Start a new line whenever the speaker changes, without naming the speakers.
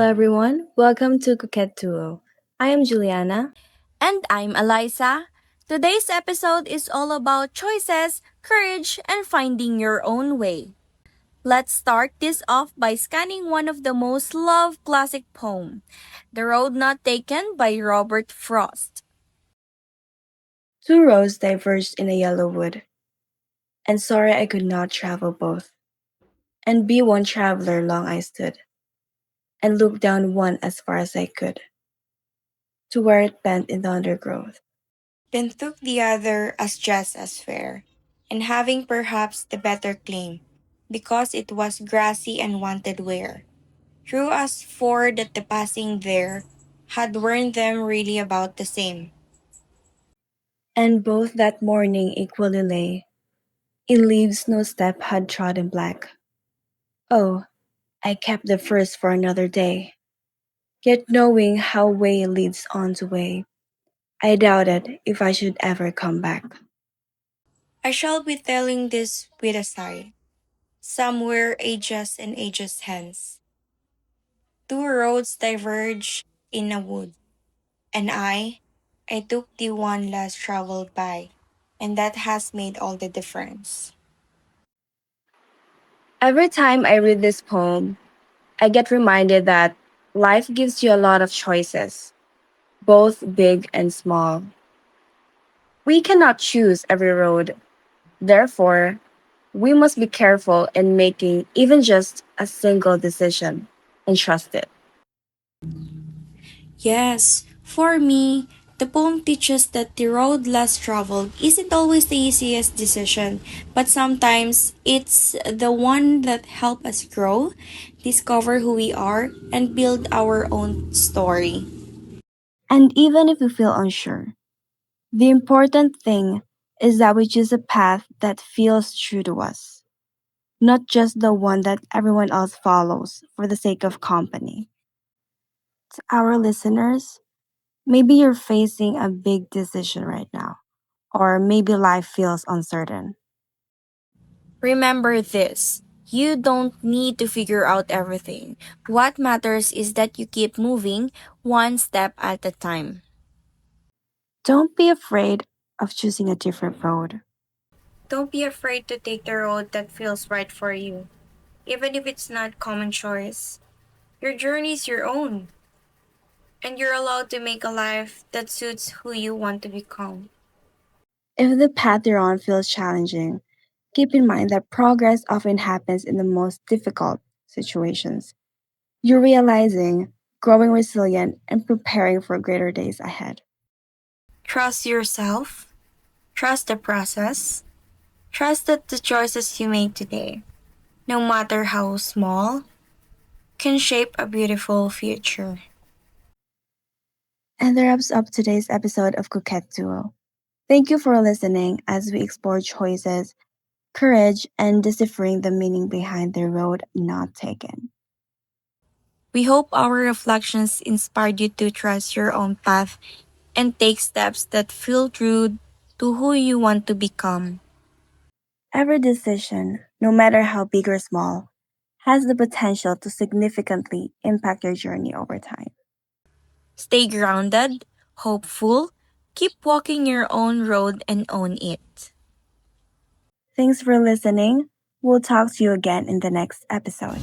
everyone. Welcome to Coquette Duo. I am Juliana.
And I'm Eliza. Today's episode is all about choices, courage, and finding your own way. Let's start this off by scanning one of the most loved classic poems, The Road Not Taken by Robert Frost.
Two roads diverged in a yellow wood, and sorry I could not travel both. And be one traveler long I stood, and looked down one as far as I could, to where it bent in the undergrowth.
Then took the other as just as fair, and having perhaps the better claim, because it was grassy and wanted wear. True as for that the passing there had worn them really about the same.
And both that morning equally lay, in leaves no step had trodden black. Oh, I kept the first for another day, yet knowing how way leads on to way, I doubted if I should ever come back.
I shall be telling this with a sigh, somewhere ages and ages hence. Two roads diverge in a wood, and I took the one less traveled by, and that has made all the difference.
Every time I read this poem, I get reminded that life gives you a lot of choices, both big and small. We cannot choose every road. Therefore, we must be careful in making even just a single decision and trust it.
Yes, for me, the poem teaches that the road less traveled isn't always the easiest decision, but sometimes it's the one that helps us grow, discover who we are, and build our own story.
And even if we feel unsure, the important thing is that we choose a path that feels true to us, not just the one that everyone else follows for the sake of company. To our listeners, maybe you're facing a big decision right now, or maybe life feels uncertain.
Remember this. You don't need to figure out everything. What matters is that you keep moving one step at a time.
Don't be afraid of choosing a different road.
Don't be afraid to take the road that feels right for you, even if it's not common choice. Your journey is your own, and you're allowed to make a life that suits who you want to become.
If the path you're on feels challenging, keep in mind that progress often happens in the most difficult situations. You're realizing, growing resilient, and preparing for greater days ahead.
Trust yourself, trust the process, trust that the choices you make today, no matter how small, can shape a beautiful future.
And that wraps up today's episode of Coquette Duo. Thank you for listening as we explore choices, courage, and deciphering the meaning behind the road not taken.
We hope our reflections inspired you to trust your own path and take steps that feel true to who you want to become.
Every decision, no matter how big or small, has the potential to significantly impact your journey over time.
Stay grounded, hopeful, keep walking your own road and own it.
Thanks for listening. We'll talk to you again in the next episode.